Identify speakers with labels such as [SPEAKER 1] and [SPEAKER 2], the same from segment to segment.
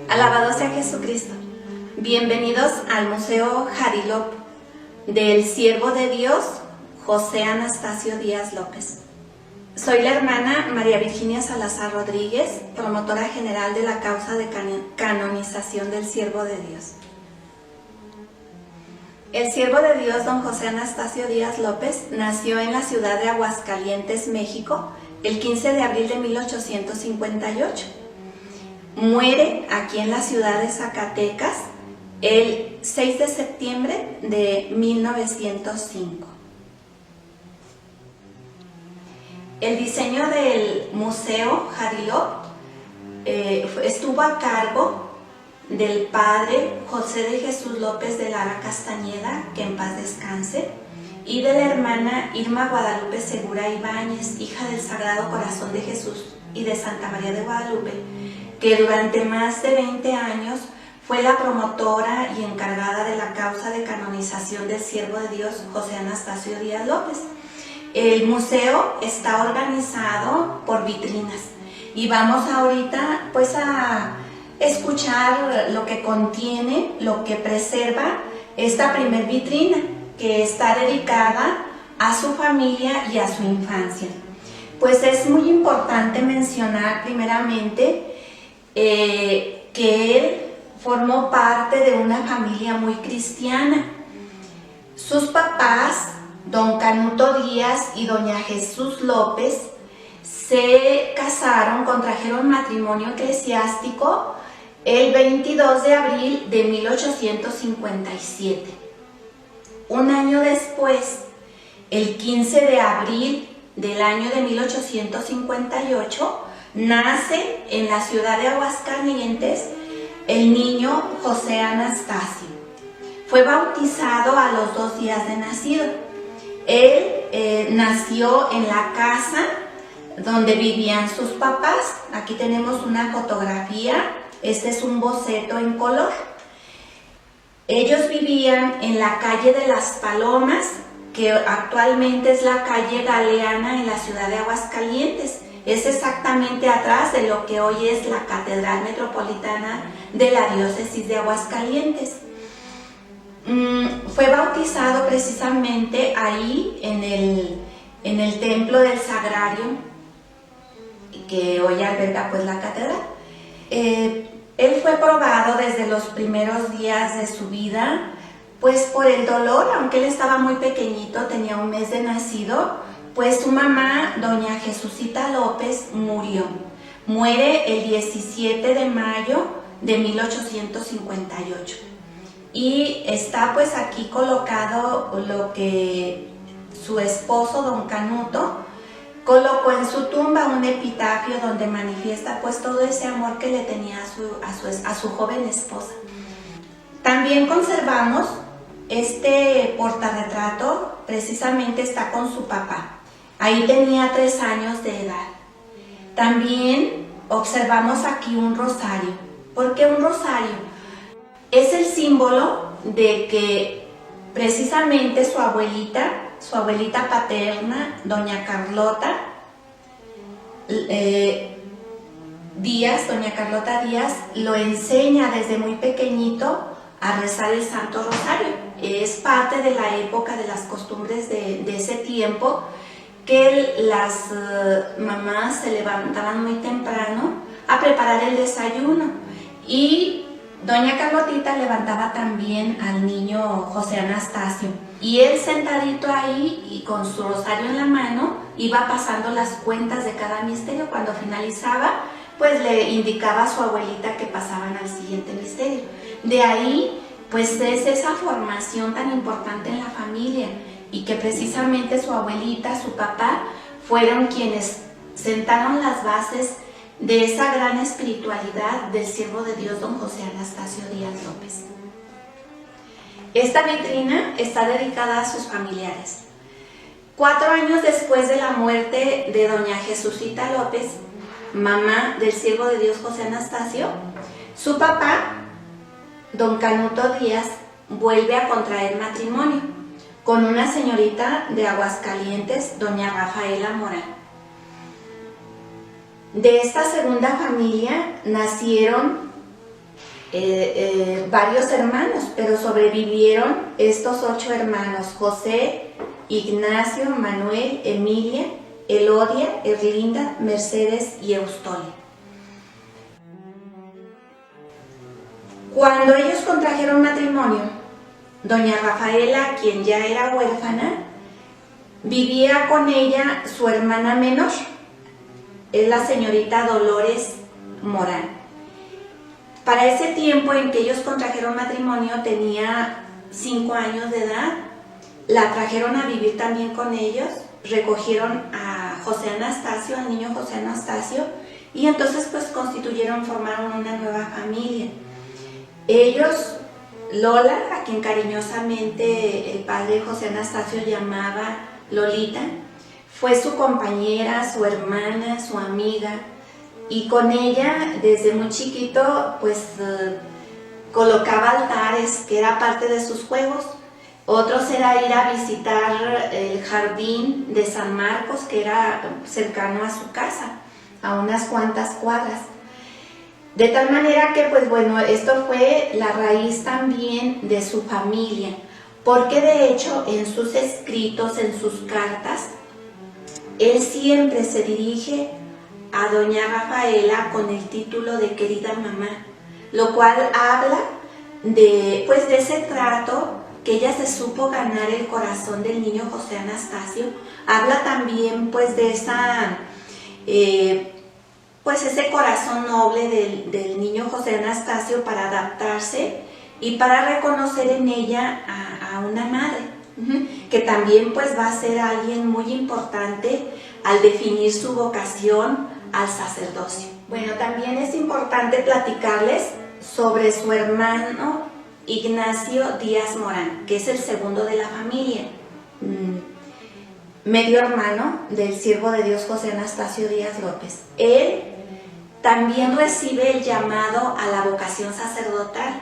[SPEAKER 1] Alabado sea Jesucristo. Bienvenidos al Museo Jarilop del siervo de Dios, José Anastasio Díaz López. Soy la hermana María Virginia Salazar Rodríguez, promotora general de la causa de canonización del siervo de Dios. El siervo de Dios, don José Anastasio Díaz López, nació en la ciudad de Aguascalientes, México, el 15 de abril de 1858. Muere aquí en la ciudad de Zacatecas el 6 de septiembre de 1905. El diseño del Museo Jarilop estuvo a cargo del padre José de Jesús López de Lara Castañeda, que en paz descanse, y de la hermana Irma Guadalupe Segura Ibáñez, hija del Sagrado Corazón de Jesús y de Santa María de Guadalupe, que durante más de 20 años fue la promotora y encargada de la causa de canonización del siervo de Dios José Anastasio Díaz López. El museo está organizado por vitrinas y vamos ahorita pues a escuchar lo que contiene, lo que preserva esta primer vitrina, que está dedicada a su familia y a su infancia. Pues es muy importante mencionar primeramente que él formó parte de una familia muy cristiana. Sus papás, don Canuto Díaz y doña Jesús López, se casaron, contrajeron matrimonio eclesiástico el 22 de abril de 1857. Un año después, el 15 de abril del año de 1858, nace en la ciudad de Aguascalientes el niño José Anastasio. Fue bautizado a los 2 días de nacido. Él nació en la casa donde vivían sus papás. Aquí tenemos una fotografía. Este es un boceto en color. Ellos vivían en la calle de las Palomas, que actualmente es la calle Galeana en la ciudad de Aguascalientes. Es exactamente atrás de lo que hoy es la Catedral Metropolitana de la Diócesis de Aguascalientes. Fue bautizado precisamente ahí en el Templo del Sagrario, que hoy alberga pues la catedral. Él fue probado desde los primeros días de su vida pues por el dolor, aunque él estaba muy pequeñito, tenía un mes de nacido. Pues su mamá, doña Jesucita López, murió. Muere el 17 de mayo de 1858. Y está pues aquí colocado lo que su esposo, don Canuto, colocó en su tumba, un epitafio donde manifiesta pues todo ese amor que le tenía a su joven esposa. También conservamos este portarretrato, precisamente está con su papá. Ahí tenía 3 años de edad. También observamos aquí un rosario. ¿Por qué un rosario? Es el símbolo de que precisamente su abuelita paterna, doña Carlota Díaz, lo enseña desde muy pequeñito a rezar el Santo Rosario. Es parte de la época, de las costumbres de ese tiempo, que las mamás se levantaban muy temprano a preparar el desayuno, y doña Carlotita levantaba también al niño José Anastasio, y él sentadito ahí y con su rosario en la mano iba pasando las cuentas de cada misterio. Cuando finalizaba pues le indicaba a su abuelita que pasaban al siguiente misterio. De ahí pues es esa formación tan importante en la familia, y que precisamente su abuelita, su papá, fueron quienes sentaron las bases de esa gran espiritualidad del siervo de Dios, don José Anastasio Díaz López. Esta vitrina está dedicada a sus familiares. 4 años después de la muerte de doña Jesucita López, mamá del siervo de Dios José Anastasio, su papá, don Canuto Díaz, vuelve a contraer matrimonio con una señorita de Aguascalientes, doña Rafaela Morán. De esta segunda familia nacieron varios hermanos, pero sobrevivieron estos 8 hermanos: José, Ignacio, Manuel, Emilia, Elodia, Erlinda, Mercedes y Eustolia. Cuando ellos contrajeron matrimonio, doña Rafaela, quien ya era huérfana, vivía con ella su hermana menor, es la señorita Dolores Morán. Para ese tiempo en que ellos contrajeron matrimonio tenía 5 años de edad. La trajeron a vivir también con ellos, recogieron a José Anastasio, al niño José Anastasio, y entonces pues formaron una nueva familia. Ellos, Lola, a quien cariñosamente el padre José Anastasio llamaba Lolita, fue su compañera, su hermana, su amiga, y con ella desde muy chiquito pues colocaba altares, que era parte de sus juegos. Otros era ir a visitar el jardín de San Marcos, que era cercano a su casa, a unas cuantas cuadras. De tal manera que, pues bueno, esto fue la raíz también de su familia, porque de hecho en sus escritos, en sus cartas, él siempre se dirige a doña Rafaela con el título de querida mamá, lo cual habla de ese trato que ella se supo ganar el corazón del niño José Anastasio. Habla también pues de esa ese corazón noble del niño José Anastasio para adaptarse y para reconocer en ella a una madre, que también pues va a ser alguien muy importante al definir su vocación al sacerdocio. Bueno, también es importante platicarles sobre su hermano Ignacio Díaz Morán, que es el segundo de la familia, medio hermano del siervo de Dios José Anastasio Díaz López. Él también recibe el llamado a la vocación sacerdotal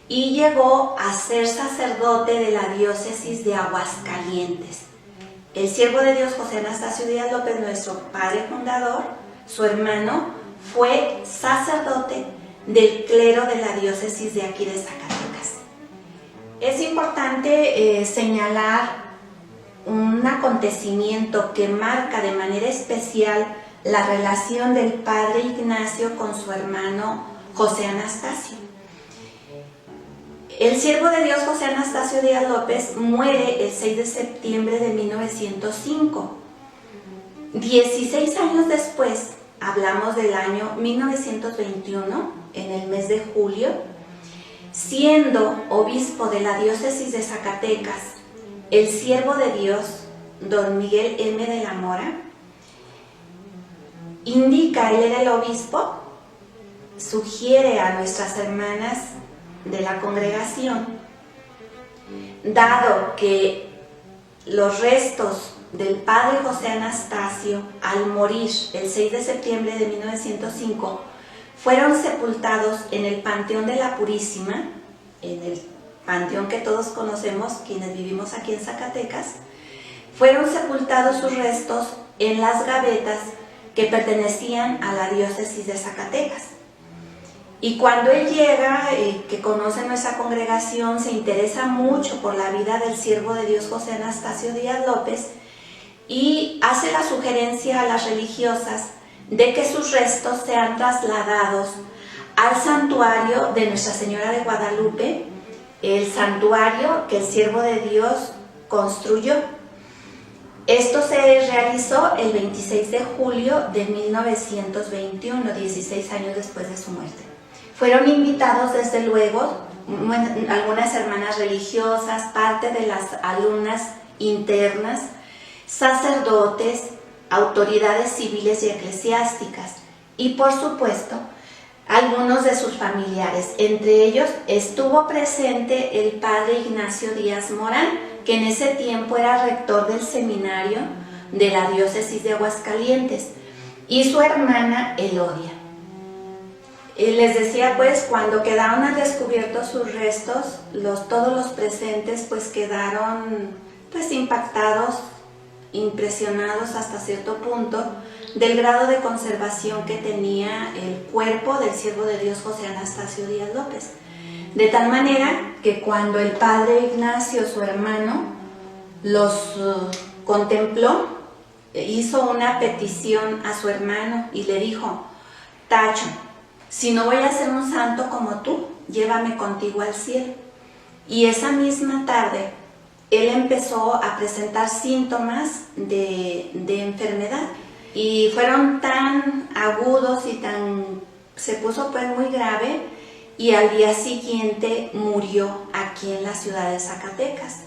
[SPEAKER 1] y llegó a ser sacerdote de la diócesis de Aguascalientes. El siervo de Dios José Anastasio Díaz López, nuestro padre fundador, su hermano, fue sacerdote del clero de la diócesis de aquí de Zacatecas. Es importante señalar un acontecimiento que marca de manera especial la relación del padre Ignacio con su hermano José Anastasio. El siervo de Dios José Anastasio Díaz López muere el 6 de septiembre de 1905. 16 años después, hablamos del año 1921, en el mes de julio, siendo obispo de la diócesis de Zacatecas, el siervo de Dios, don Miguel M. de la Mora, indica, él era el obispo, sugiere a nuestras hermanas de la congregación, dado que los restos del padre José Anastasio, al morir el 6 de septiembre de 1905, fueron sepultados en el Panteón de la Purísima, en el panteón que todos conocemos quienes vivimos aquí en Zacatecas. Fueron sepultados sus restos en las gavetas que pertenecían a la diócesis de Zacatecas. Y cuando él llega, que conoce nuestra congregación, se interesa mucho por la vida del siervo de Dios José Anastasio Díaz López y hace la sugerencia a las religiosas de que sus restos sean trasladados al santuario de Nuestra Señora de Guadalupe, el santuario que el siervo de Dios construyó. Esto se realizó el 26 de julio de 1921, 16 años después de su muerte. Fueron invitados desde luego algunas hermanas religiosas, parte de las alumnas internas, sacerdotes, autoridades civiles y eclesiásticas y por supuesto algunos de sus familiares. Entre ellos estuvo presente el padre Ignacio Díaz Morán, que en ese tiempo era rector del seminario de la diócesis de Aguascalientes, y su hermana Elodia. Les decía pues, cuando quedaron al descubierto sus restos, todos los presentes pues quedaron pues impactados, impresionados hasta cierto punto del grado de conservación que tenía el cuerpo del siervo de Dios José Anastasio Díaz López. De tal manera que cuando el padre Ignacio, su hermano, los contempló, hizo una petición a su hermano y le dijo: Tacho, si no voy a ser un santo como tú, llévame contigo al cielo. Y esa misma tarde, él empezó a presentar síntomas de enfermedad. Y fueron tan agudos y se puso pues muy grave, y al día siguiente murió aquí en la ciudad de Zacatecas.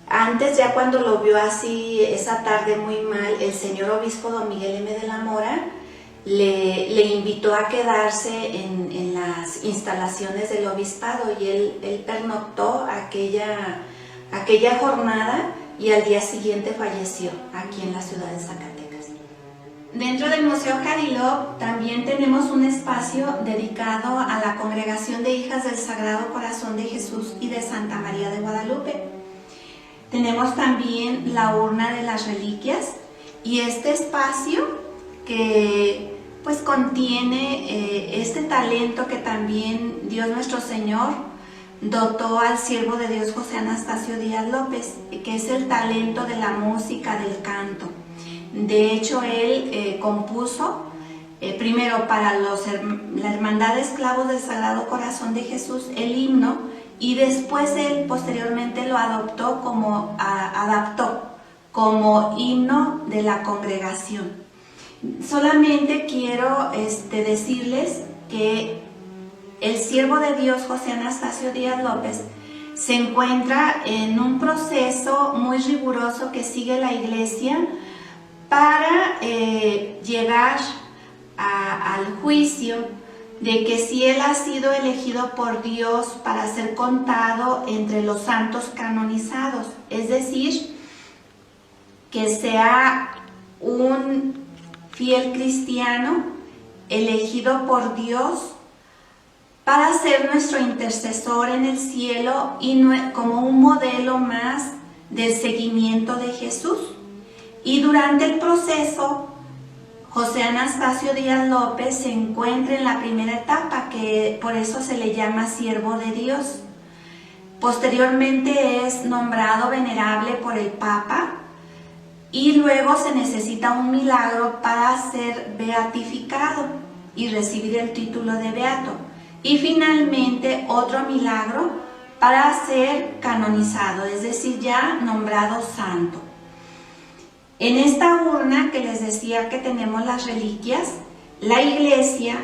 [SPEAKER 1] Antes, ya cuando lo vio así, esa tarde muy mal, el señor obispo don Miguel M. de la Mora le invitó a quedarse en las instalaciones del obispado, y él pernoctó aquella jornada, y al día siguiente falleció aquí en la ciudad de Zacatecas. Dentro del Museo Hadilov también tenemos un espacio dedicado a la Congregación de Hijas del Sagrado Corazón de Jesús y de Santa María de Guadalupe. Tenemos también la urna de las reliquias, y este espacio que pues contiene este talento que también Dios nuestro Señor dotó al siervo de Dios José Anastasio Díaz López, que es el talento de la música, del canto. De hecho, él compuso primero para la Hermandad de Esclavos del Sagrado Corazón de Jesús el himno, y después él posteriormente lo adoptó adaptó como himno de la congregación. Solamente quiero decirles que el siervo de Dios José Anastasio Díaz López se encuentra en un proceso muy riguroso que sigue la Iglesia para llegar al juicio de que si él ha sido elegido por Dios para ser contado entre los santos canonizados, es decir, que sea un fiel cristiano elegido por Dios para ser nuestro intercesor en el cielo y como un modelo más del seguimiento de Jesús. Y durante el proceso, José Anastasio Díaz López se encuentra en la primera etapa, que por eso se le llama siervo de Dios. Posteriormente es nombrado venerable por el Papa, y luego se necesita un milagro para ser beatificado y recibir el título de beato. Y finalmente otro milagro para ser canonizado, es decir, ya nombrado santo. En esta urna que les decía que tenemos las reliquias, la Iglesia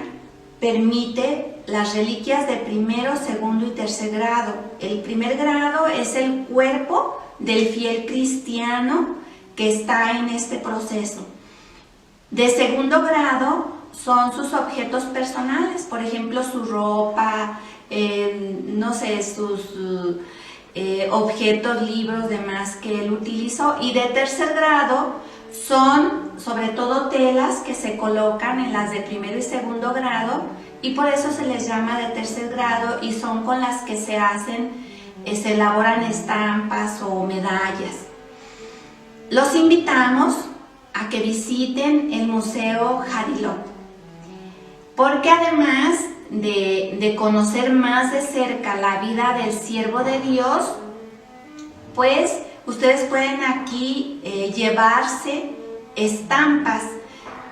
[SPEAKER 1] permite las reliquias de primero, segundo y tercer grado. El primer grado es el cuerpo del fiel cristiano que está en este proceso. De segundo grado son sus objetos personales, por ejemplo, su ropa, no sé, sus objetos, libros, demás que él utilizó. Y de tercer grado son sobre todo telas que se colocan en las de primero y segundo grado, y por eso se les llama de tercer grado, y son con las que se elaboran estampas o medallas. Los invitamos a que visiten el Museo Hadilov, porque además de conocer más de cerca la vida del siervo de Dios, pues ustedes pueden aquí llevarse estampas.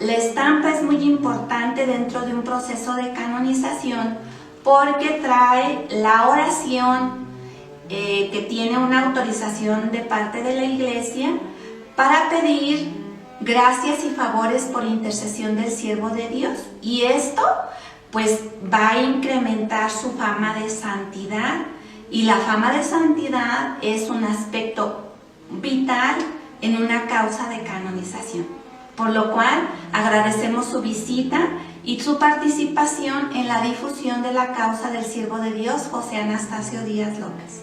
[SPEAKER 1] La estampa es muy importante dentro de un proceso de canonización, porque trae la oración que tiene una autorización de parte de la Iglesia para pedir gracias y favores por intercesión del siervo de Dios. Y esto pues va a incrementar su fama de santidad, y la fama de santidad es un aspecto vital en una causa de canonización. Por lo cual agradecemos su visita y su participación en la difusión de la causa del siervo de Dios José Anastasio Díaz López.